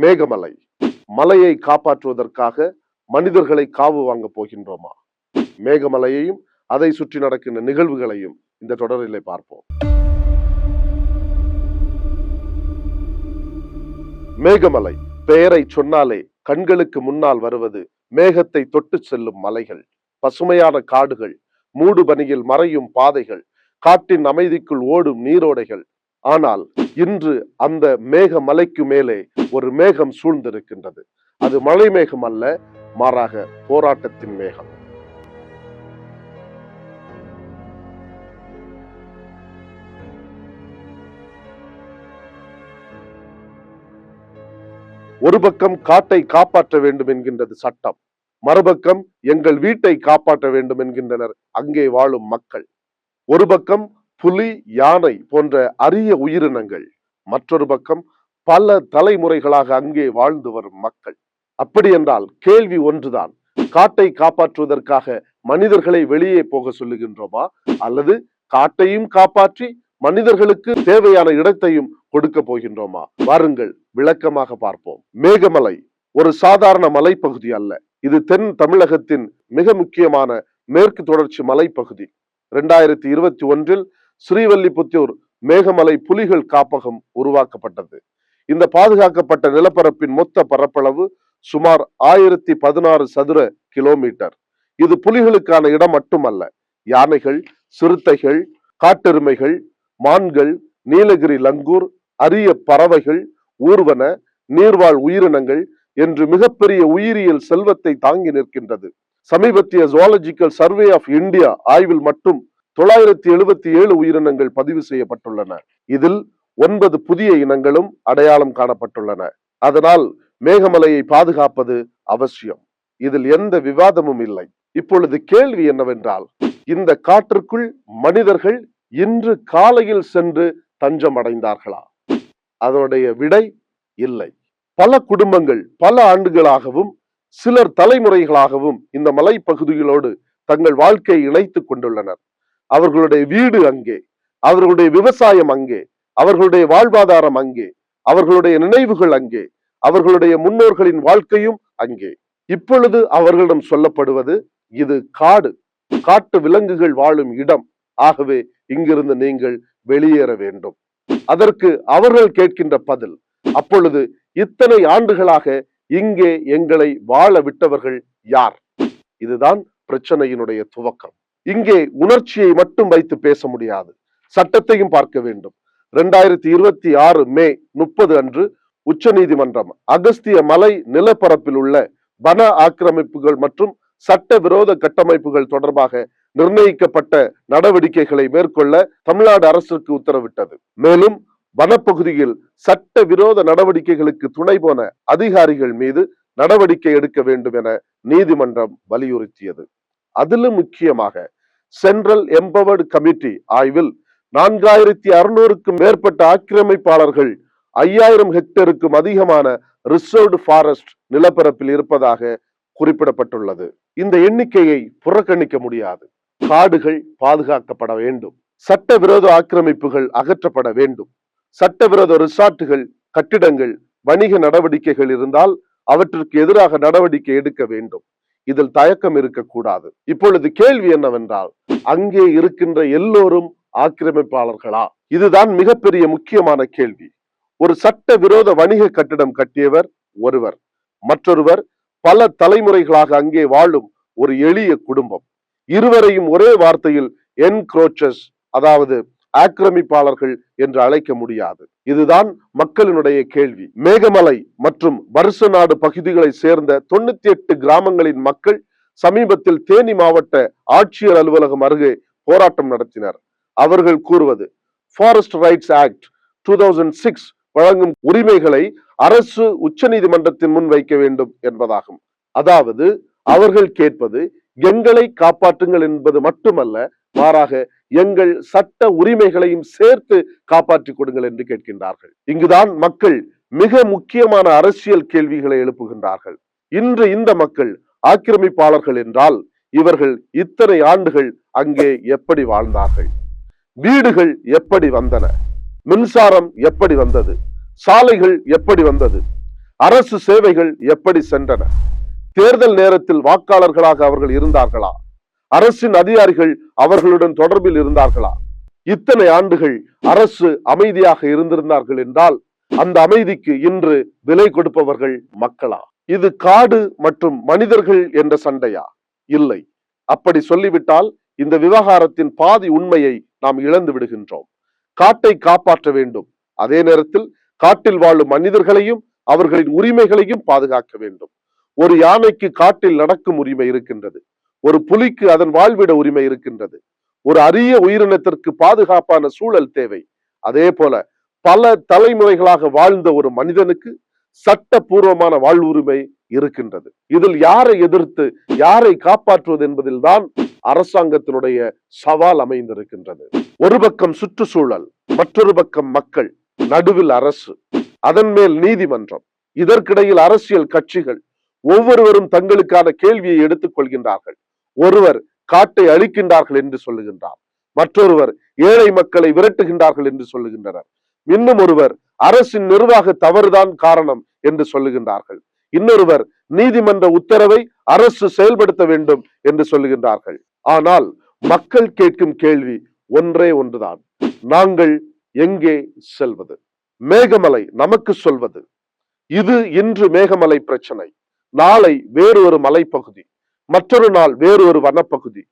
மேகமலை. மலையை காப்பாற்றுவதற்காக மனிதர்களை காவு வாங்க போகின்றோமா? மேகமலையையும் அதை சுற்றி நடக்கின்ற நிகழ்வுகளையும் இந்த தொடரிலே பார்ப்போம். மேகமலை பெயரை சொன்னாலே கண்களுக்கு முன்னால் வருவது மேகத்தை தொட்டு செல்லும் மலைகள், பசுமையான காடுகள், மூடு பனியில் மறையும் பாதைகள், காட்டின் அமைதிக்குள் ஓடும் நீரோடைகள். ஆனால் இன்று அந்த மேக மலைக்கு மேலே ஒரு மேகம் சூழ்ந்திருக்கின்றது. அது மழை மேகம் அல்ல, மாறாக போராட்டத்தின் மேகம். ஒரு பக்கம் காட்டை காப்பாற்ற வேண்டும் என்கின்றது சட்டம், மறுபக்கம் எங்கள் வீட்டை காப்பாற்ற வேண்டும் என்கின்றனர் அங்கே வாழும் மக்கள். ஒரு பக்கம் புலி, யானை போன்ற அரிய உயிரினங்கள், மற்றொரு பக்கம் பல தலைமுறைகளாக அங்கே வாழ்ந்து வரும் மக்கள். அப்படி என்றால் கேள்வி ஒன்றுதான், காட்டை காப்பாற்றுவதற்காக மனிதர்களை வெளியே போக சொல்லுகின்றோமா, அல்லது காட்டையும் காப்பாற்றி மனிதர்களுக்கு தேவையான இடத்தையும் கொடுக்க போகின்றோமா? வாருங்கள் விளக்கமாக பார்ப்போம். மேகமலை ஒரு சாதாரண மலைப்பகுதி அல்ல. இது தென் தமிழகத்தின் மிக முக்கியமான மேற்கு தொடர்ச்சி மலைப்பகுதி. 2021 ஸ்ரீவல்லிபுத்தூர் மேகமலை புலிகள் காப்பகம் உருவாக்கப்பட்டது. இந்த பாதுகாக்கப்பட்ட நிலப்பரப்பின் மொத்த பரப்பளவு சுமார் 1016 சதுர கிலோமீட்டர். இது புலிகளுக்கான இடம் மட்டுமல்ல, யானைகள், சிறுத்தைகள், காட்டெருமைகள், மான்கள், நீலகிரி லங்கூர், அரிய பறவைகள், ஊர்வன, நீர்வாழ் உயிரினங்கள் என்று மிகப்பெரிய உயிரியல் செல்வத்தை தாங்கி நிற்கின்றது. சமீபத்திய ஜுவாலஜிக்கல் சர்வே ஆஃப் இந்தியா ஆய்வில் மட்டும் 977 உயிரினங்கள் பதிவு செய்யப்பட்டுள்ளன. இதில் 9 புதிய இனங்களும் அடையாளம் காணப்பட்டுள்ளன. அதனால் மேகமலையை பாதுகாப்பது அவசியம். இதில் எந்த விவாதமும் இல்லை. இப்பொழுது கேள்வி என்னவென்றால், இந்த காற்றுக்குள் மனிதர்கள் இன்று காலையில் சென்று தஞ்சம் அடைந்தார்களா? அதனுடைய விடை இல்லை. பல குடும்பங்கள் பல ஆண்டுகளாகவும் சிலர் தலைமுறைகளாகவும் இந்த மலைப்பகுதிகளோடு தங்கள் வாழ்க்கையை இணைத்துக் கொண்டுள்ளனர். அவர்களுடைய வீடு அங்கே, அவர்களுடைய விவசாயம் அங்கே, அவர்களுடைய வாழ்வாதாரம் அங்கே, அவர்களுடைய நினைவுகள் அங்கே, அவர்களுடைய முன்னோர்களின் வாழ்க்கையும் அங்கே. இப்பொழுது அவர்களிடம் சொல்லப்படுவது, இது காடு, காட்டு விலங்குகள் வாழும் இடம், ஆகவே இங்கிருந்து நீங்கள் வெளியேற வேண்டும். அதற்கு அவர்கள் கேட்கின்ற பதில், அப்பொழுது இத்தனை ஆண்டுகளாக இங்கே எங்களை வாழ விட்டவர்கள் யார்? இதுதான் பிரச்சனையினுடைய துவக்கம். இங்கே உணர்ச்சியை மட்டும் வைத்து பேச முடியாது, சட்டத்தையும் பார்க்க வேண்டும். 2026 மே 30 அன்று உச்ச நீதிமன்றம் அகஸ்திய மலை நிலப்பரப்பில் உள்ள வன ஆக்கிரமிப்புகள் மற்றும் சட்ட விரோத கட்டமைப்புகள் தொடர்பாக நிர்ணயிக்கப்பட்ட நடவடிக்கைகளை மேற்கொள்ள தமிழ்நாடு அரசுக்கு உத்தரவிட்டது. மேலும் வனப்பகுதியில் சட்ட விரோத நடவடிக்கைகளுக்கு துணை போன அதிகாரிகள் மீது நடவடிக்கை எடுக்க வேண்டும் என நீதிமன்றம் வலியுறுத்தியது. அதிலும் முக்கியமாக சென்ட்ரல் எம்பவர்டு கமிட்டி ஆய்வில் 4600க்கும் மேற்பட்ட ஆக்கிரமிப்பாளர்கள் 5000 ஹெக்டேருக்கும் அதிகமான ரிசர்வ்டு ஃபாரஸ்ட் நிலப்பரப்பில் இருப்பதாக குறிப்பிடப்பட்டுள்ளது. இந்த எண்ணிக்கையை புறக்கணிக்க முடியாது. காடுகள் பாதுகாக்கப்பட வேண்டும், சட்டவிரோத ஆக்கிரமிப்புகள் அகற்றப்பட வேண்டும், சட்டவிரோத ரிசார்ட்டுகள், கட்டிடங்கள், வணிக நடவடிக்கைகள் இருந்தால் அவற்றுக்கு எதிராக நடவடிக்கை எடுக்க வேண்டும். இதில் தயக்கம் இருக்கக்கூடாது. இப்பொழுது கேள்வி என்னவென்றால், அங்கே இருக்கின்ற எல்லோரும் ஆக்கிரமிப்பாளர்களா? இதுதான் மிகப்பெரிய முக்கியமான கேள்வி. ஒரு சட்ட விரோத வணிக கட்டிடம் கட்டியவர் ஒருவர், மற்றொருவர் பல தலைமுறைகளாக அங்கே வாழும் ஒரு எளிய குடும்பம். இருவரையும் ஒரே வார்த்தையில் என்க்ரோச்சர்ஸ், அதாவது ஆக்கிரமிப்பாளர்கள் என்று அழைக்க முடியாது. இதுதான் மக்களினுடைய கேள்வி. மேகமலை மற்றும் வருசநாடு பகுதிகளை சேர்ந்த 98 கிராமங்களின் மக்கள் சமீபத்தில் தேனி மாவட்ட ஆட்சியர் அலுவலகம் அருகே போராட்டம் நடத்தினர். அவர்கள் கூறுவது, ஃபாரஸ்ட் ரைட்ஸ் ஆக்ட் 2006 வழங்கும் உரிமைகளை அரசு உச்ச நீதிமன்றத்தின் முன் வைக்க வேண்டும் என்பதாகும். அதாவது அவர்கள் கேட்பது, எங்களை காப்பாற்றுங்கள் என்பது மட்டுமல்ல, மாறாக எங்கள் சட்ட உரிமைகளையும் சேர்த்து காப்பாற்றிக் கொடுங்கள் என்று கேட்கின்றார்கள். இங்குதான் மக்கள் மிக முக்கியமான அரசியல் கேள்விகளை எழுப்புகின்றார்கள். இன்று இந்த மக்கள் ஆக்கிரமிப்பாளர்கள் என்றால் இவர்கள் இத்தனை ஆண்டுகள் அங்கே எப்படி வாழ்ந்தார்கள்? வீடுகள் எப்படி வந்தன? மின்சாரம் எப்படி வந்தது? சாலைகள் எப்படி வந்தது? அரசு சேவைகள் எப்படி சென்றன? தேர்தல் நேரத்தில் வாக்காளர்களாக அவர்கள் இருந்தார்களா? அரசின் அதிகாரிகள் அவர்களுடன் தொடர்பில் இருந்தார்களா? இத்தனை ஆண்டுகள் அரசு அமைதியாக இருந்திருந்தார்கள் என்றால் அந்த அமைதிக்கு இன்று விலை கொடுப்பவர்கள் மக்களா? இது காடு மற்றும் மனிதர்கள் என்ற சண்டையா? இல்லை. அப்படி சொல்லிவிட்டால் இந்த விவகாரத்தின் பாதி உண்மையை நாம் இழந்து விடுகின்றோம். காட்டை காப்பாற்ற வேண்டும், அதே நேரத்தில் காட்டில் வாழும் மனிதர்களையும் அவர்களின் உரிமைகளையும் பாதுகாக்க வேண்டும். ஒரு யானைக்கு காட்டில் நடக்கும் உரிமை இருக்கின்றது, ஒரு புலிக்கு அதன் வாழ்விட உரிமை இருக்கின்றது, ஒரு அரிய உயிரினத்திற்கு பாதுகாப்பான சூழல் தேவை. அதே போல பல தலைமுறைகளாக வாழ்ந்த ஒரு மனிதனுக்கு சட்டபூர்வமான வாழ்வுரிமை இருக்கின்றது. இதில் யாரை எதிர்த்து யாரை காப்பாற்றுவது என்பதில் தான் அரசாங்கத்தினுடைய சவால் அமைந்திருக்கின்றது. ஒரு பக்கம் சுற்றுச்சூழல், மற்றொரு பக்கம் மக்கள், நடுவில் அரசு, அதன் மேல் நீதிமன்றம், இதற்கிடையில் அரசியல் கட்சிகள் ஒவ்வொருவரும் தங்களுக்கான கேள்வியை எடுத்துக் கொள்கின்றார்கள். ஒருவர் காட்டை அழிக்கின்றார்கள் என்று சொல்லுகின்றார், மற்றொருவர் ஏழை மக்களை விரட்டுகின்றார்கள் என்று சொல்லுகின்றனர், இன்னும் ஒருவர் அரசின் நிர்வாக தவறுதான் காரணம் என்று சொல்லுகின்றார்கள், இன்னொருவர் நீதிமன்ற உத்தரவை அரசு செயல்படுத்த வேண்டும் என்று சொல்லுகின்றார்கள். ஆனால் மக்கள் கேட்கும் கேள்வி ஒன்றே ஒன்றுதான், நாங்கள் எங்கே செல்வது? மேகமலை நமக்கு சொல்வது, இது இன்று மேகமலை பிரச்சனை, நாளை வேறு ஒரு மலைப்பகுதி, மற்றொரு நாள் வேறு ஒரு வனப்பகுதி.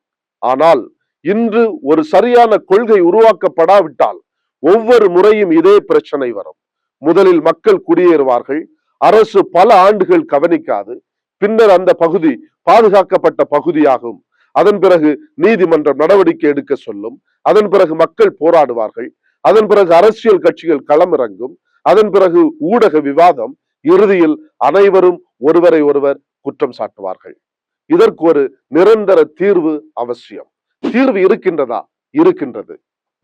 ஆனால் இன்று ஒரு சரியான கொள்கை உருவாக்கப்படாவிட்டால் ஒவ்வொரு முறையும் இதே பிரச்சனை வரும். முதலில் மக்கள் குடியேறுவார்கள், அரசு பல ஆண்டுகள் கவனிக்காது, பின்னர் அந்த பகுதி பாதுகாக்கப்பட்ட பகுதியாகும். அதன் பிறகு நீதிமன்றம் நடவடிக்கை எடுக்க சொல்லும், அதன் பிறகு மக்கள் போராடுவார்கள், அதன் பிறகு அரசியல் கட்சிகள் களமிறங்கும், அதன் பிறகு ஊடக விவாதம், இறுதியில் அனைவரும் ஒருவரை ஒருவர் குற்றம் சாட்டுவார்கள். இதற்கு ஒரு நிரந்தர தீர்வு அவசியம். தீர்வு இருக்கின்றதா? இருக்கின்றது.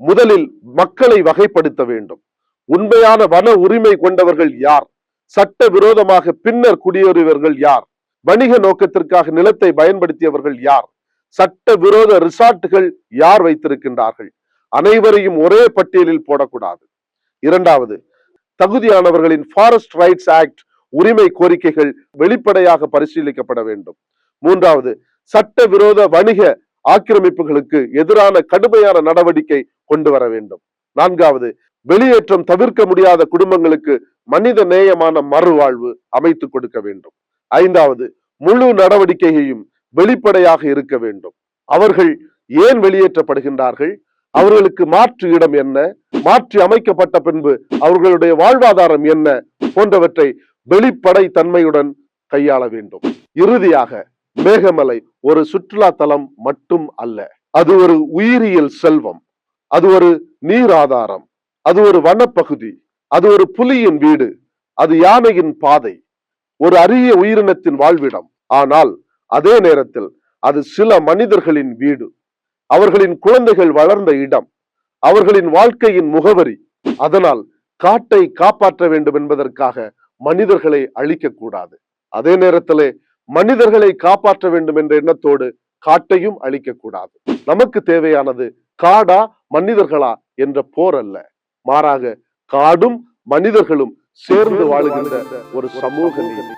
முதலில் மக்களை வகைப்படுத்த வேண்டும். உண்மையான வன உரிமை கொண்டவர்கள் யார்? சட்ட விரோதமாக பின்னர் குடியேறியவர்கள் யார்? வணிக நோக்கத்திற்காக நிலத்தை பயன்படுத்தியவர்கள் யார்? சட்ட விரோத ரிசார்ட்டுகள் யார் வைத்திருக்கின்றார்கள்? அனைவரையும் ஒரே பட்டியலில் போடக்கூடாது. இரண்டாவது, தகுதியானவர்களின் ஃபாரஸ்ட் ரைட்ஸ் ஆக்ட் உரிமை கோரிக்கைகள் வெளிப்படையாக பரிசீலிக்கப்பட வேண்டும். மூன்றாவது, சட்ட விரோத வணிக ஆக்கிரமிப்புகளுக்கு எதிரான கடுமையான நடவடிக்கை கொண்டு வர வேண்டும். நான்காவது, வெளியேற்றம் தவிர்க்க முடியாத குடும்பங்களுக்கு மனித நேயமான மறுவாழ்வு அமைத்து கொடுக்க வேண்டும். ஐந்தாவது, முழு நடவடிக்கையையும் வெளிப்படையாக இருக்க வேண்டும். அவர்கள் ஏன் வெளியேற்றப்படுகின்றார்கள்? அவர்களுக்கு மாற்று இடம் என்ன? மாற்றி அமைக்கப்பட்ட பின்பு அவர்களுடைய வாழ்வாதாரம் என்ன? போன்றவற்றை வெளிப்படை தன்மையுடன் கையாள வேண்டும். இறுதியாக, மேகமலை ஒரு சுற்றுலா தலம் மட்டும் அல்ல, அது ஒரு உயிரியல் செல்வம், அது ஒரு நீர் ஆதாரம், அது ஒரு வனப்பகுதி, அது ஒரு புலியின் வீடு, அது யானையின் பாதை, ஒரு அரிய உயிரினத்தின் வாழ்விடம். ஆனால் அதே நேரத்தில் அது சில மனிதர்களின் வீடு, அவர்களின் குழந்தைகள் வளர்ந்த இடம், அவர்களின் வாழ்க்கையின் முகவரி. அதனால் காட்டை காப்பாற்ற வேண்டும் என்பதற்காக மனிதர்களை அழிக்க கூடாது. அதே நேரத்திலே மனிதர்களை காப்பாற்ற வேண்டும் என்ற எண்ணத்தோடு காட்டையும் அழிக்க கூடாது. நமக்கு தேவையானது காடா மனிதர்களா என்ற போர் அல்ல, மாறாக காடும் மனிதர்களும் சேர்ந்து வாழுகின்ற ஒரு சமூக நீதி.